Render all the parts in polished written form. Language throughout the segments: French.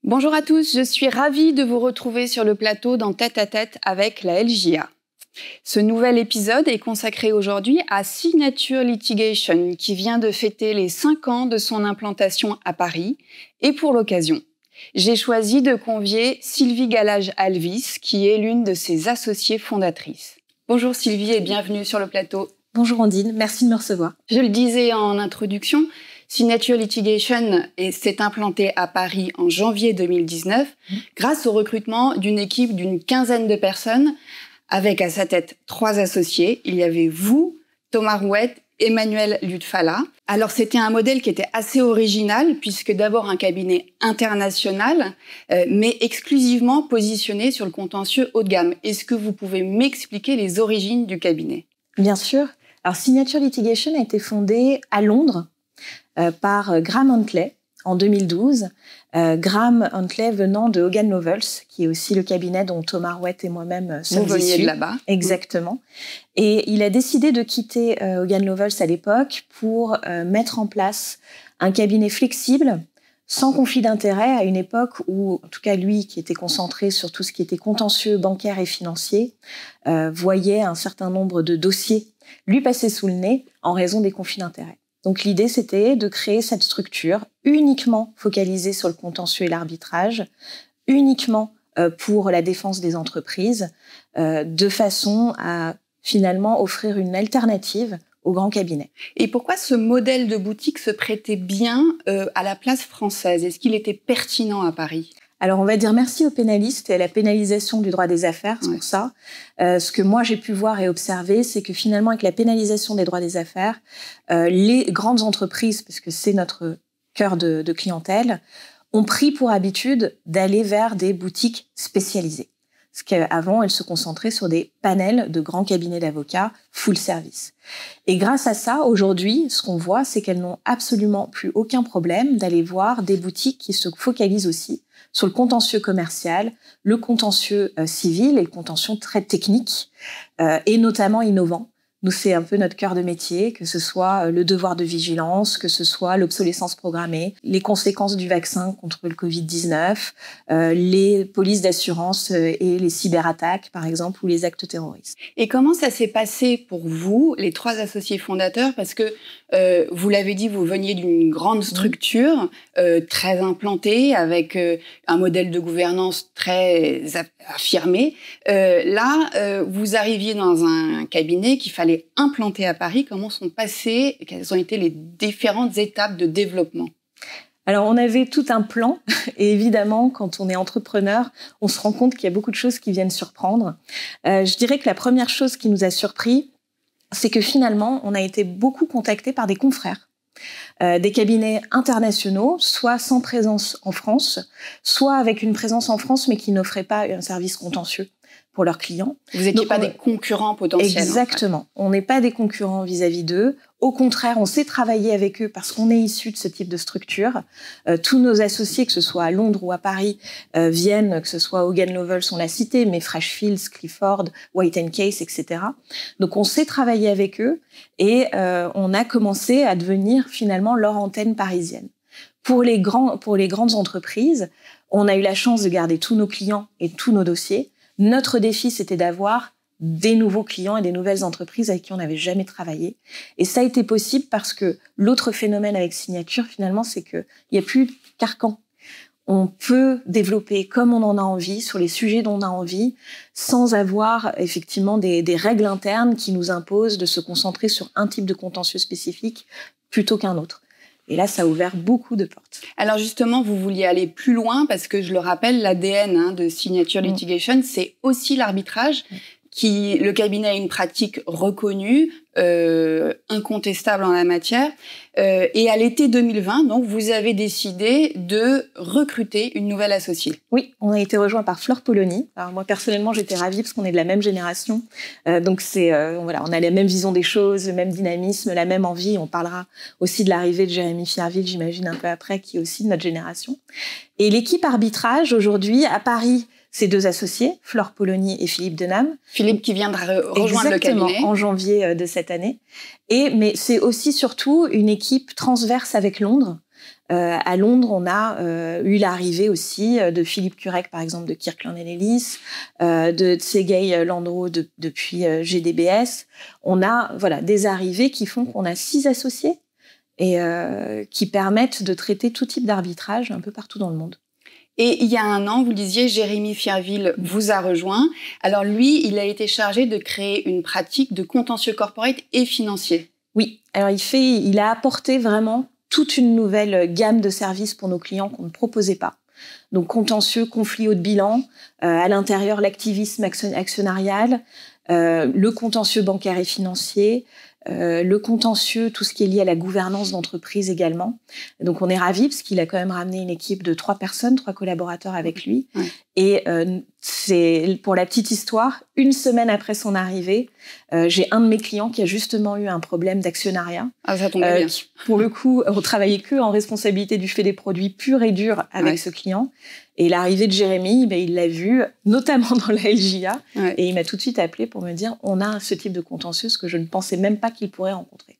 Bonjour à tous, je suis ravie de vous retrouver sur le plateau dans Tête à Tête avec la LJA. Ce nouvel épisode est consacré aujourd'hui à Signature Litigation qui vient de fêter les 5 ans de son implantation à Paris. Et pour l'occasion, j'ai choisi de convier Sylvie Gallage-Alvis qui est l'une de ses associées fondatrices. Bonjour Sylvie et bienvenue sur le plateau. Bonjour Andine, merci de me recevoir. Je le disais en introduction, Signature Litigation s'est implantée à Paris en janvier 2019 grâce au recrutement d'une équipe d'une quinzaine de personnes avec à sa tête 3 associés. Il y avait vous, Thomas Rouet, Emmanuel Ludfala. Alors c'était un modèle qui était assez original puisque d'abord un cabinet international mais exclusivement positionné sur le contentieux haut de gamme. Est-ce que vous pouvez m'expliquer les origines du cabinet ? Bien sûr. Alors Signature Litigation a été fondée à Londres par Graham Huntley en 2012. Graham Huntley venant de Hogan Lovells, qui est aussi le cabinet dont Thomas Rouet et moi-même sommes issus. Vous veniez de là-bas. Exactement. Et il a décidé de quitter Hogan Lovells à l'époque pour mettre en place un cabinet flexible, sans conflit d'intérêt, à une époque où, en tout cas lui, qui était concentré sur tout ce qui était contentieux, bancaire et financier, voyait un certain nombre de dossiers lui passer sous le nez en raison des conflits d'intérêt. Donc l'idée, c'était de créer cette structure uniquement focalisée sur le contentieux et l'arbitrage, uniquement pour la défense des entreprises, de façon à finalement offrir une alternative aux grands cabinets. Et pourquoi ce modèle de boutique se prêtait bien à la place française ? Est-ce qu'il était pertinent à Paris ? Alors, on va dire merci aux pénalistes et à la pénalisation du droit des affaires, c'est pour ça. Ce que moi, j'ai pu voir et observer, c'est que finalement, avec la pénalisation des droits des affaires, les grandes entreprises, parce que c'est notre cœur de clientèle, ont pris pour habitude d'aller vers des boutiques spécialisées. Parce qu'avant, elles se concentraient sur des panels de grands cabinets d'avocats full service. Et grâce à ça, aujourd'hui, ce qu'on voit, c'est qu'elles n'ont absolument plus aucun problème d'aller voir des boutiques qui se focalisent aussi sur le contentieux commercial, le contentieux civil et le contentieux très technique et notamment innovant. Nous, c'est un peu notre cœur de métier, que ce soit le devoir de vigilance, que ce soit l'obsolescence programmée, les conséquences du vaccin contre le Covid-19, les polices d'assurance et les cyberattaques, par exemple, ou les actes terroristes. Et comment ça s'est passé pour vous, les 3 associés fondateurs ? Parce que, vous l'avez dit, vous veniez d'une grande structure, très implantée, avec un modèle de gouvernance très affirmé. Là, vous arriviez dans un cabinet qu'il fallait implanter à Paris. Comment sont passées, quelles ont été les différentes étapes de développement ? Alors, on avait tout un plan. Et évidemment, quand on est entrepreneur, on se rend compte qu'il y a beaucoup de choses qui viennent surprendre. Je dirais que la première chose qui nous a surpris, c'est que finalement, on a été beaucoup contactés par des confrères. Des cabinets internationaux, soit sans présence en France, soit avec une présence en France, mais qui n'offraient pas un service contentieux pour leurs clients. Vous n'étiez pas des concurrents potentiels. Exactement. En fait. On n'est pas des concurrents vis-à-vis d'eux. Au contraire, on sait travailler avec eux parce qu'on est issu de ce type de structure. Tous nos associés, que ce soit à Londres ou à Paris, viennent, que ce soit Hogan Lovells, on l'a cité, mais Freshfields, Clifford, White & Case, etc. Donc, on sait travailler avec eux et on a commencé à devenir finalement leur antenne parisienne. Pour les grandes entreprises, on a eu la chance de garder tous nos clients et tous nos dossiers. Notre défi, c'était d'avoir des nouveaux clients et des nouvelles entreprises avec qui on n'avait jamais travaillé. Et ça a été possible parce que l'autre phénomène avec Signature, finalement, c'est qu'il n'y a plus de carcan. On peut développer comme on en a envie, sur les sujets dont on a envie, sans avoir effectivement des règles internes qui nous imposent de se concentrer sur un type de contentieux spécifique plutôt qu'un autre. Et là, ça a ouvert beaucoup de portes. Alors justement, vous vouliez aller plus loin parce que, je le rappelle, l'ADN de Signature Litigation, c'est aussi l'arbitrage. Le cabinet a une pratique reconnue, incontestable en la matière. Et à l'été 2020, donc, vous avez décidé de recruter une nouvelle associée. Oui, on a été rejoint par Fleur Polony. Alors moi, personnellement, j'étais ravie parce qu'on est de la même génération. Donc voilà, on a la même vision des choses, le même dynamisme, la même envie. On parlera aussi de l'arrivée de Jérémy Fierville, j'imagine, un peu après, qui est aussi de notre génération. Et l'équipe arbitrage, aujourd'hui, à Paris, ses 2 associés, Fleur Polony et Philippe Denham. Philippe qui vient de rejoindre le cabinet. Exactement, en janvier de cette année. Mais c'est aussi surtout une équipe transverse avec Londres, À Londres, on a eu l'arrivée aussi de Philippe Curec, par exemple, de Kirkland & Ellis, de Sergei Landro depuis GDBS. On a des arrivées qui font qu'on a 6 associés et qui permettent de traiter tout type d'arbitrage un peu partout dans le monde. Et il y a un an, vous le disiez, Jérémy Fierville vous a rejoint. Alors lui, il a été chargé de créer une pratique de contentieux corporate et financier. Oui, alors il a apporté vraiment toute une nouvelle gamme de services pour nos clients qu'on ne proposait pas. Donc contentieux, conflit haut de bilan, à l'intérieur l'activisme actionnarial, le contentieux bancaire et financier, le contentieux, tout ce qui est lié à la gouvernance d'entreprise également. Donc on est ravis parce qu'il a quand même ramené une équipe de 3 personnes, 3 collaborateurs avec lui. Ouais. Et c'est, pour la petite histoire, une semaine après son arrivée, j'ai un de mes clients qui a justement eu un problème d'actionnariat. Ah, ça tombe bien. Pour le coup, on travaillait que en responsabilité du fait des produits purs et durs avec ce client. Et l'arrivée de Jérémy, il l'a vu, notamment dans la LJA, et il m'a tout de suite appelé pour me dire « on a ce type de contentieux, ce que je ne pensais même pas qu'il pourrait rencontrer ».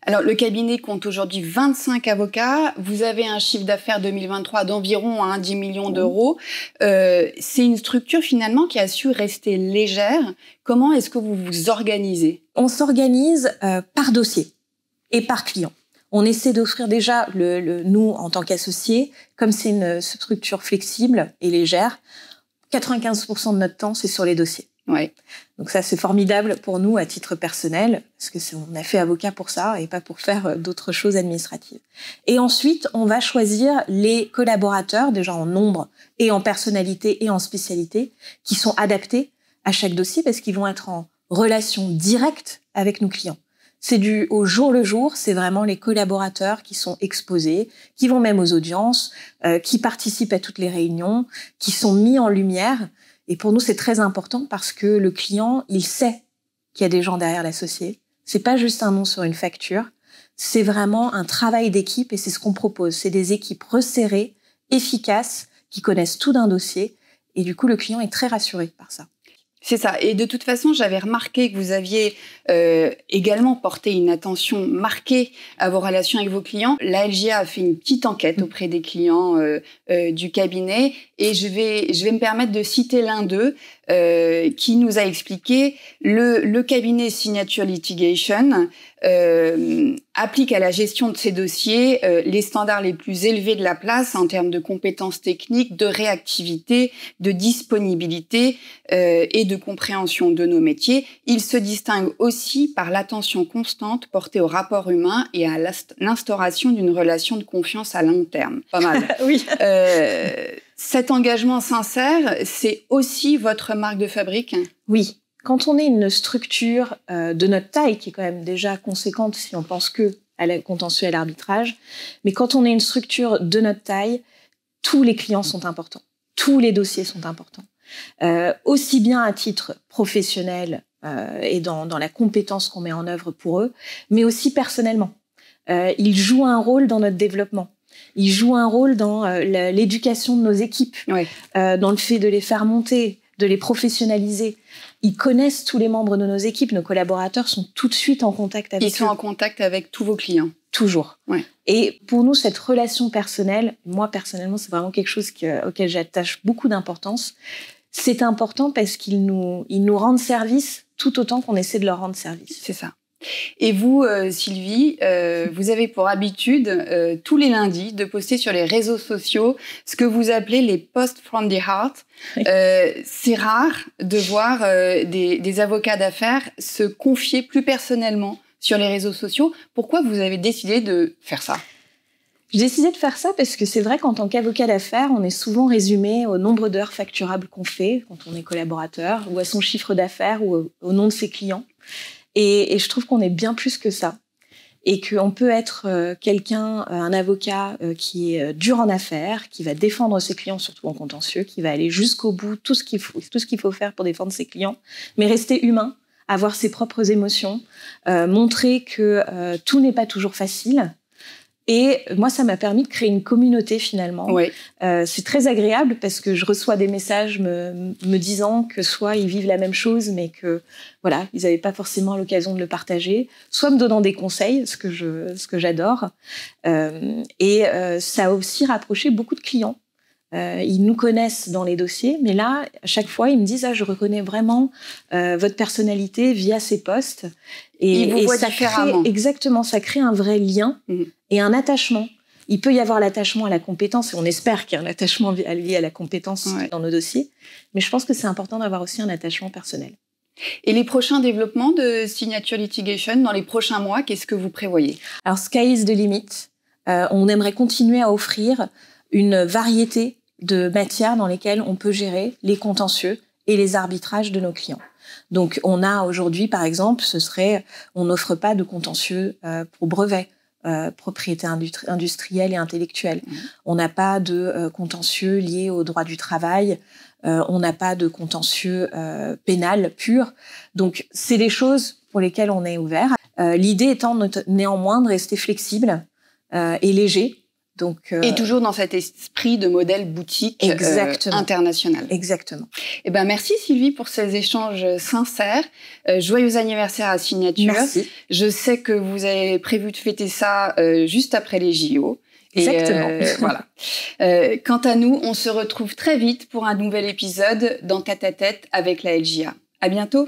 Alors, le cabinet compte aujourd'hui 25 avocats. Vous avez un chiffre d'affaires 2023 d'environ 10 millions d'euros. C'est une structure, finalement, qui a su rester légère. Comment est-ce que vous vous organisez ? On s'organise par dossier et par client. On essaie d'offrir déjà, nous, en tant qu'associés, comme c'est une structure flexible et légère, 95% de notre temps, c'est sur les dossiers. Ouais. Donc ça, c'est formidable pour nous à titre personnel, parce que on a fait avocat pour ça et pas pour faire d'autres choses administratives. Et ensuite, on va choisir les collaborateurs, déjà en nombre et en personnalité et en spécialité, qui sont adaptés à chaque dossier parce qu'ils vont être en relation directe avec nos clients. C'est au jour le jour, c'est vraiment les collaborateurs qui sont exposés, qui vont même aux audiences, qui participent à toutes les réunions, qui sont mis en lumière. Et pour nous, c'est très important parce que le client, il sait qu'il y a des gens derrière l'associé. C'est pas juste un nom sur une facture. C'est vraiment un travail d'équipe et c'est ce qu'on propose. C'est des équipes resserrées, efficaces, qui connaissent tout d'un dossier. Et du coup, le client est très rassuré par ça. C'est ça. Et de toute façon, j'avais remarqué que vous aviez également porté une attention marquée à vos relations avec vos clients. La LJA a fait une petite enquête auprès des clients du cabinet et je vais me permettre de citer l'un d'eux qui nous a expliqué le cabinet Signature Litigation applique à la gestion de ces dossiers les standards les plus élevés de la place en termes de compétences techniques, de réactivité, de disponibilité et de compréhension de nos métiers. Il se distingue aussi par l'attention constante portée au rapport humain et à l'instauration d'une relation de confiance à long terme. Pas mal. Oui. Cet engagement sincère, c'est aussi votre marque de fabrique ? Oui. Quand on est une structure de notre taille, qui est quand même déjà conséquente si on pense que à la contentieux et à l'arbitrage, mais quand on est une structure de notre taille, tous les clients sont importants, tous les dossiers sont importants, aussi bien à titre professionnel et dans la compétence qu'on met en œuvre pour eux, mais aussi personnellement. Ils jouent un rôle dans notre développement. Ils jouent un rôle dans l'éducation de nos équipes, dans le fait de les faire monter, de les professionnaliser. Ils connaissent tous les membres de nos équipes. Nos collaborateurs sont tout de suite en contact avec eux. Ils sont en contact avec tous vos clients. Toujours. Ouais. Et pour nous, cette relation personnelle, moi personnellement, c'est vraiment quelque chose auquel j'attache beaucoup d'importance. C'est important parce qu'ils nous rendent service tout autant qu'on essaie de leur rendre service. C'est ça. Et vous, Sylvie, vous avez pour habitude, tous les lundis, de poster sur les réseaux sociaux ce que vous appelez les posts from the heart. C'est rare de voir des avocats d'affaires se confier plus personnellement sur les réseaux sociaux. Pourquoi vous avez décidé de faire ça ? J'ai décidé de faire ça parce que c'est vrai qu'en tant qu'avocat d'affaires, on est souvent résumé au nombre d'heures facturables qu'on fait quand on est collaborateur, ou à son chiffre d'affaires, ou au nom de ses clients. Et je trouve qu'on est bien plus que ça. Et qu'on peut être un avocat qui est dur en affaires, qui va défendre ses clients, surtout en contentieux, qui va aller jusqu'au bout, tout ce qu'il faut faire pour défendre ses clients, mais rester humain, avoir ses propres émotions, montrer que tout n'est pas toujours facile, Et moi, ça m'a permis de créer une communauté finalement. Oui. C'est très agréable parce que je reçois des messages me disant que soit ils vivent la même chose, mais que voilà, ils n'avaient pas forcément l'occasion de le partager, soit me donnant des conseils, ce que j'adore. Ça a aussi rapproché beaucoup de clients. Ils nous connaissent dans les dossiers, mais là, à chaque fois, ils me disent je reconnais vraiment votre personnalité via ces posts. Ils vous voient différemment. Exactement, ça crée un vrai lien et un attachement. Il peut y avoir l'attachement à la compétence, et on espère qu'il y a un attachement lié à la compétence dans nos dossiers, mais je pense que c'est important d'avoir aussi un attachement personnel. Et les prochains développements de Signature Litigation, dans les prochains mois, qu'est-ce que vous prévoyez? Alors, sky is the limit. On aimerait continuer à offrir une variété de matières dans lesquelles on peut gérer les contentieux et les arbitrages de nos clients. Donc, on a aujourd'hui, par exemple, on n'offre pas de contentieux pour brevets, propriété industrielle et intellectuelle. On n'a pas de contentieux liés au droit du travail. On n'a pas de contentieux pénal pur. Donc, c'est des choses pour lesquelles on est ouvert. L'idée étant néanmoins de rester flexible et léger. Donc, et toujours dans cet esprit de modèle boutique international. Exactement. Eh ben, merci Sylvie pour ces échanges sincères. Joyeux anniversaire à Signature. Merci. Je sais que vous avez prévu de fêter ça juste après les JO. Exactement. Voilà. Quant à nous, on se retrouve très vite pour un nouvel épisode dans Tête à Tête avec la LJA. À bientôt.